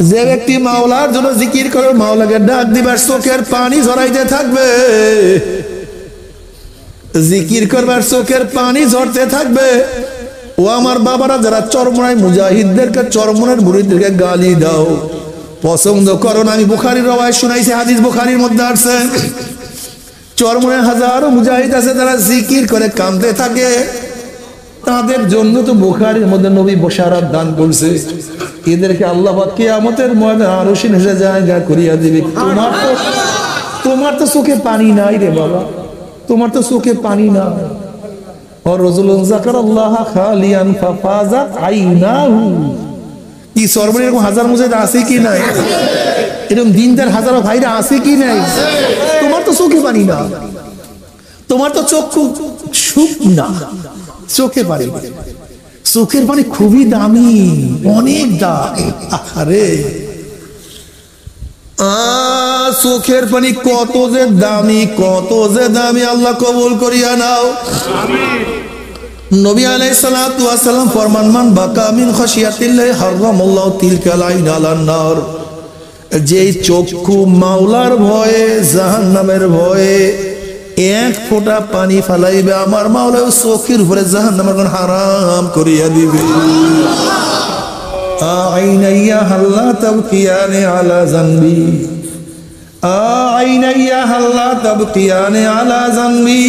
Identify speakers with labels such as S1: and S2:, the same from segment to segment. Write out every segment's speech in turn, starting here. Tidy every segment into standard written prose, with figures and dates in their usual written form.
S1: যে ব্যক্তি মাওলার জন্য জিকির করে মাওলাকে ডাক দিবার চোখের পানি ঝরাইতে থাকবে, জিকির করবার চোখের পানি ঝরতে থাকবে। ও আমার বাবারা যারা চরমনায় মুজাহিদদেরকে চরমনের মুরিদদেরকে গালি দাও, পছন্দ করো না, আমি বুখারীর রওয়ায়াত শুনাইছি, হাদিস বুখারীর মধ্যে আছে। চরমনে হাজারো মুজাহিদ আছে যারা জিকির করে কাঁদতে থাকে, তাদের জন্য তো বুখারীর মধ্যে নবী বশারাত দান করছে, এদেরকে আল্লাহ পাক কিয়ামতের ময়দানে আরশে নিচে জায়গা করিয়া দিবে। তোমার তো চোখে পানি নাই রে বাবা, তোমার তো চোখে পানি নাই। আর রাজুলুন যাকারাল্লাহ খালিয়ান ফাফাজাত আইনাহু, কি সর্বনে এরকম হাজার মুজাহিদ আছে কি নাই? এরকম দিনদার হাজারো ভাইরা আছে কি নাই? তোমার তো চোখে পানি না, তোমার তো চক্ষু সুখ না, চোখে পানি। চোখের পানি খুবই দামি, অনেক দাম। আরে চোখের পানি কত যে দামি, কত যে দামি, আল্লাহ কবুল করিয়া নাও। নবী আলাইহিস সালাতু ওয়াস সালাম ফরমান, মান বাকা মিন খাশিয়াতিল্লাহি হারামাল্লাহু তিলকাল আইন আলান নার। যে চক্ষু মাওলার ভয়ে, জাহান্নামের ভয়ে এক ফোঁটা পানি ফালাইবে, আমার মাওলা চোখের উপরে জাহান্নামের আগুন হারাম করিয়া দিবে। আইনাইয়া হাল্লা তাবকিয়ানে আলা জানবি, আইনাইয়া হাল্লা তাবকিয়ানে আলা জানবি,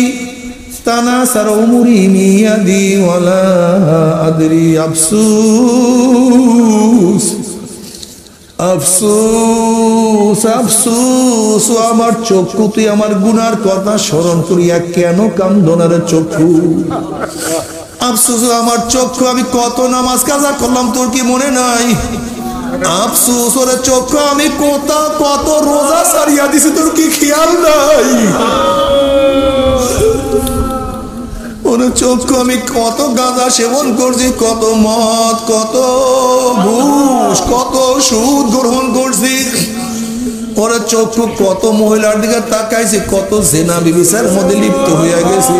S1: তানাসার উমরি মিয়াদি ওয়ালা আদরি আফসুস, আফসুস আফসুস। আমার চক্ষু তুই আমার গুনার কথা স্মরণ করিয়া কেন কান্দো না রে চক্ষু? আফসুস আমার চক্ষু, আমি কত নামাজ কাজা করলাম তোর কি মনে নাই? আফসুস ওরে চক্ষু, আমি কত রোজা সারিয়া দিছি তোর কি খেয়াল নাই? ওরে চক্ষু, আমি কত গাঁজা সেবন করছি, কত মদ, কত ঘুষ, কত সুদ গ্রহণ করছি। ওরে চক্ষু, কত মহিলার দিকে তাকাইছি, কত জেনা বিবিচার মধ্যে লিপ্ত হইয়া গেছি।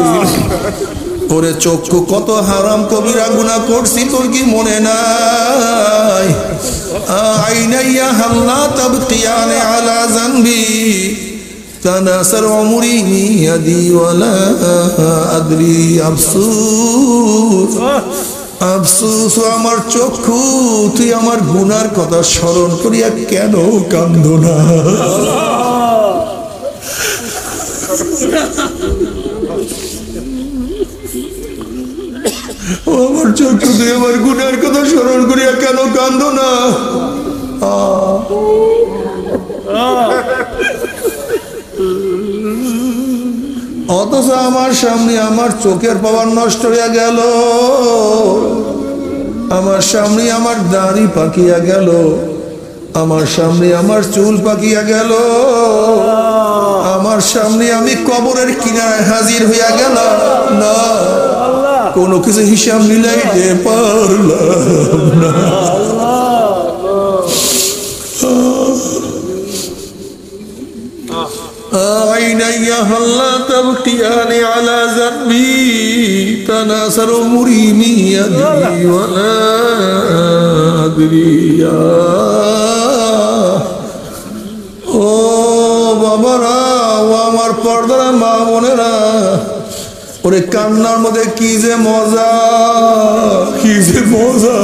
S1: ওরে চক্ষু, কত হারাম কবিরা গুনাহ করছি তোর কি মনে নাই? আইনাইয়া হাল্লা তাবকিয়ানে আলা জানবি, তানাসার উমরি মিয়াদি ওয়ালা আদরি আফসুস, আফসুস আমার চক্ষু তুই আমার গুনার কথা স্মরণ করিয়া কেন কান্দো না? আমার চক্ষু তুই আমার গুনার কথা স্মরণ করিয়া কেন কান্দো না? অথচ আমার সামনে আমার চোখের পাওয়ার নষ্ট হইয়া গেল, আমার সামনে আমার দাড়ি পাকিয়া গেল, আমার সামনে আমার চুল পাকিয়া গেল, আমার সামনে আমি কবরের কিনারায় হাজির হইয়া গেলাম না, কোনো কিছু হিসাব মিলাইতে পারলাম না। আইনাইয়া হাল্লা তাবকিয়ানি আলা জানবি, তানাসার উমরি মিয়াদি ওয়ালা আদরিয়া। ও বাবারা, ও আমার পর্দার মা বোনেরা, ওরে কান্নার মধ্যে কি যে মজা, কি যে মজা।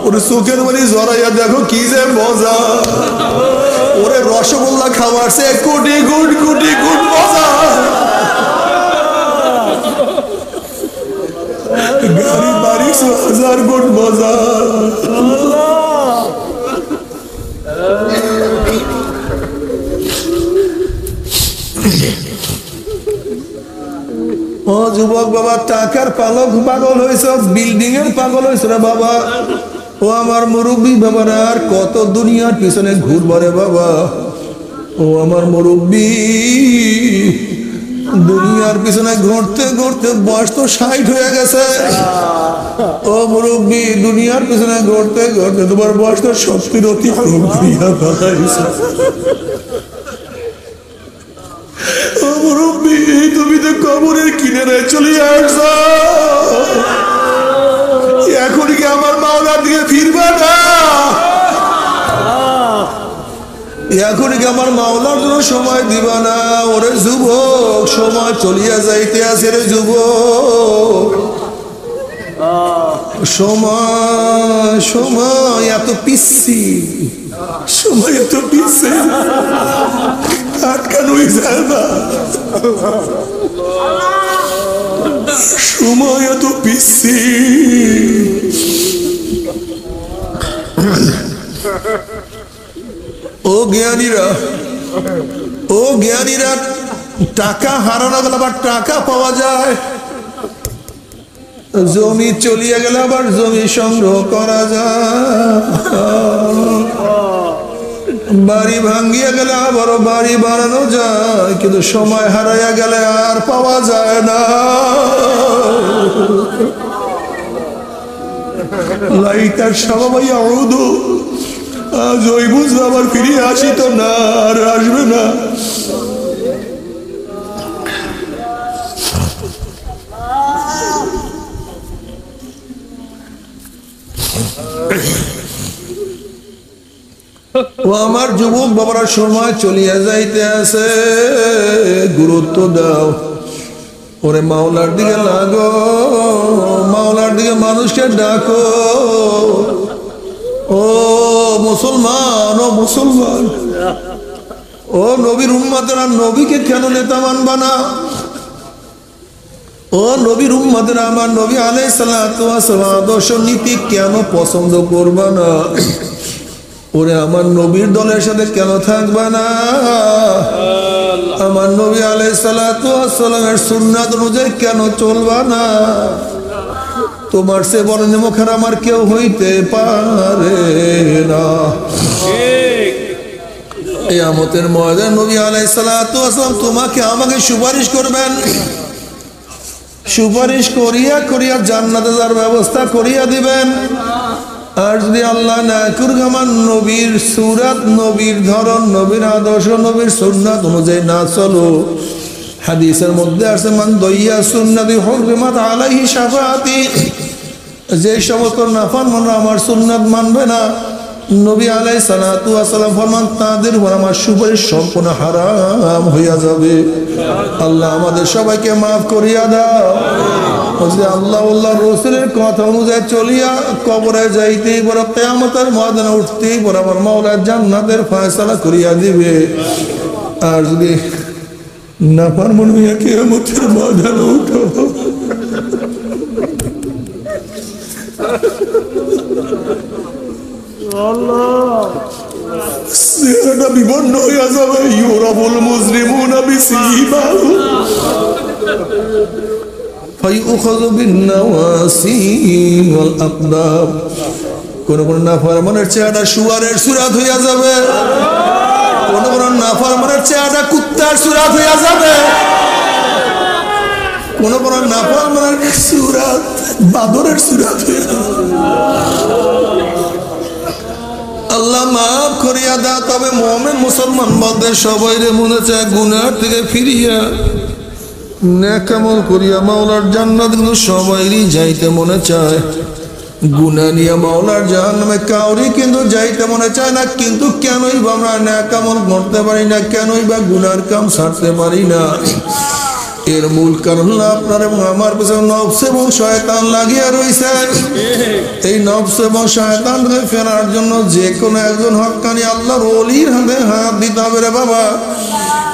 S1: ওরে চোখের বাড়ি জড়াইয়া দেখো কি যে মজা। ওরে রসগোল্লা খাওয়ার সে কোটি গুণ কোটি গুণ মজা। গাড়ি বাড়ি 1000 গুণ মজা। ও যুবক বাবা, টাকার পাগল হয়েছ, বিল্ডিং এর পাগল হয়েছ রে বাবা। ও আমার মুরব্বী বাবারা, আর কত দুনিয়ার পিছনে ঘুরবো রে বাবা। ও আমার মুরব্বী, দুনিয়ার পিছনে ঘুরতে ঘুরতে বয়স তো 60 হয়ে গেছে। ও মুরব্বী, দুনিয়ার পিছনে ঘুরতে ঘুরতে তোমার বয়স তো 70 অতিক্রম করিয়া ফেলাইছে। ও মুরব্বী, তুমি তো কবরের কিনারায় চলে আসছো, এখন কি আমার মাওলার দিকে ফিরবা না? এখন কি আমার মাওলার জন্য সময় দিবা না? ওরে যুবক, সময় চলিয়া যাইতে আছে রে যুবক। সময় সময় এত পিচ্ছি, সময় এত পিচ্ছে আটকানোই যায় না। সময় এত পিচ্ছি। ও জ্ঞানীরা, ও জ্ঞানীরা, টাকা হারানো গেলে আবার টাকা পাওয়া যায়, জমি চলিয়ে গেলে আবার জমি সংগ্রহ করা যায়, বাড়ি ভাঙ্গিয়া গেলে আবারও বাড়ি বানানো যায়, কিন্তু সময় হারাইয়া গেলে আর পাওয়া যায় না। লাইতার সবাই আউদু, আজ ওই বুঝবো আবার ফিরিয়ে আসি তো না, আর আসবে না। ও আমার যুবক বাবারা, সময় চলিয়া যাইতে আছে, গুরুত্ব দাও। ওরে মাওলার দিকে লাগো, মাওলার দিকে মানুষকে ডাকো। ও মুসলমান, ও মুসলমান, ও নবীর উম্মতেরা, নবীকে কেন নেতা মানবা না? ও নবীর উম্মতেরা, আমার নবী আলাইহিস সালাতু ওয়াস সালাম আদর্শ নীতি কেন পছন্দ করবা না? ওরে আমার নবীর দলের সাথে কেন থাকবা না? আমার নবী আলাইহিস সালাতু ওয়াস সালামের সুন্নাত অনুযায়ী কেন চলবা না? তোমার সে বড় নেমুখার আমার কেউ হইতে পারে না। কিয়ামতের ময়দানে নবী আলাইহিস সালাতু ওয়াস সালাম তোমাকে আমাকে সুপারিশ করবেন, সুপারিশ করিয়া করিয়া জান্নাতে যাওয়ার ব্যবস্থা করিয়া দিবেন। আর যদি আল্লাহ না করুক, আমার নবীর সুরাত, নবীর ধরন, নবীর আদর্শ, নবীর সুন্নাত অনুযায়ী না চলো, হাদিসের মধ্যে আছে মান দইয়া সুন্নতি হুরমাত আলাইহি শাফাআতি, যে সমস্ত নাফরমানরা আমার সুন্নাত মানবে না, নবী আলাইহিস সালাতু ওয়াস সালাম ফরমান তাদের উপর আমার সুপারিশ সম্পূর্ণ হারাম হইয়া যাবে। আল্লাহ আমাদের সবাইকে মাফ করিয়া দাও। আল্লাহ আল্লাহ রাসূলের কথা অনুযায়ী চলিয়া কবরে যাইতেই পরে কিয়ামতের ময়দানে উঠতেই পরে আমার মাওলা জান্নাতের ফয়সালা করিয়া দিবে। আর যদি নাফরমান হইয়া কিয়ামতের ময়দানে উঠো, চেহারাটা বিবর্ণ হইয়া যাবে। ইউরাবুল মুজরিমুনা বিসিমাহুম ফায়ুখাযু বিন-নাওয়াসি ওয়াল আকদাম। কোন কোন নাফরমানের চেহারা শুয়ারের সূরাত হইয়া যাবে, কোন কোন নাফরমানের চেহারা কুত্তার সূরাত হইয়া যাবে, কোন কোন নাফরমানের সূরাত বাদরের সূরাত হইয়া যাবে। আল্লাহ মাফ করিয়া দাও। তবে মুমিন মুসলমান বলতে সবাই রে মনে চায় গুনার থেকে ফিরিয়া নেক আমল করিয়া মাওলার জান্নাত, কিন্তু সবাইরই যাইতে মনে চায়। গুনাহ নিয়ে মাওলার জাহান্নামে কাউরি কিন্তু যাইতে মনে চায় না। কিন্তু কেনই বা আমরা নেক আমল করতে পারি না, কেনই বা গুনার কাম ছাড়তে পারি না? এর মূল কারণ হলো আপনার এবং আমার পেছনে নফস এবং শয়তান লাগিয়া রয়েছে। এই নফস এবং শয়তানকে ফেরার জন্য যে কোনো একজন হক্কানি আল্লাহর ওলির হাতে হাত দিতে হবে রে বাবা।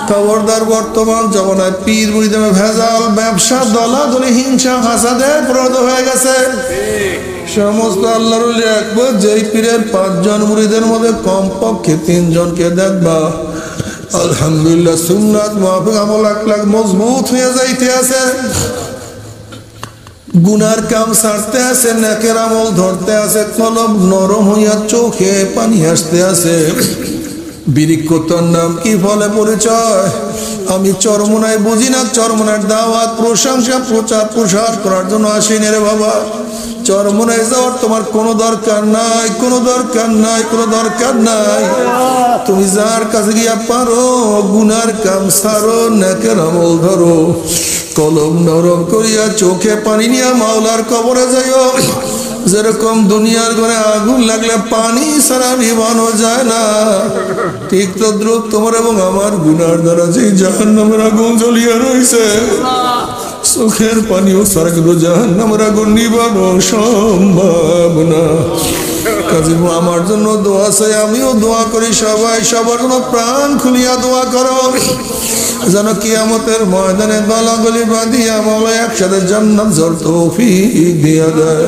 S1: খবরদার, বর্তমান জমানায় পীর মুরিদের ভেজাল, ব্যবসা, দলাদলি, হিংসা, হাসাদে প্রদ হয়ে গেছে। সমস্ত আল্লাহর ওলি একবার যেই পীরের 5 জন মুরিদের মধ্যে কমপক্ষে 3 জনকে দেখবা আলহামদুলিল্লাহ সুন্নাত মুআফিক আমল আকলাক মজবুত হয়ে যাইতে আছে, গুনার কাম ছাড়তে আছে, নেকের আমল ধরতে আছে, কলব নরম হইয়া চোখে পানি আসতে আছে। বিরিক্কতার নাম কি, ফলে পরিচয়? আমি চরমোনায় বুঝি না। চরমোনার দাওয়াত, প্রশংসা, প্রচার প্রসার করার জন্য আসিনি রে বাবা। চরমোনায় যাওয়ার তোমার কোনো দরকার নাই, কোনো দরকার নাই, কোনো দরকার নাই। তুমি যার কাছে গিয়া পারো গুনার কাম ছাড়ো, নেকের আমল ধরো, কলম নরম করিয়া চোখে পানি নিয়া মাওলার কবরে যাইও। যেরকম দুনিয়ার ঘরে আগুন লাগলে পানি ছাড়া নিভানো যায় না, ঠিক তদ্রুপ তোমার এবং আমার গুনার দ্বারা যে জাহান্নামের আগুন জ্বলিয়ে রয়েছে, চোখের পানিও ছাড়া কিন্তু জাহান্নামের আগুন নিভানো সম্ভব না। কাজী আমার জন্য দোয়া চাই, আমিও দোয়া করি, সবাই সবার জন্য প্রাণ খুলিয়া দোয়া করো যেন কিয়ামতের ময়দানে গলাগলি বাঁধিয়া মাওলা একসাথে জান্নাত যাওয়ার তৌফিক দিয়া দেয়।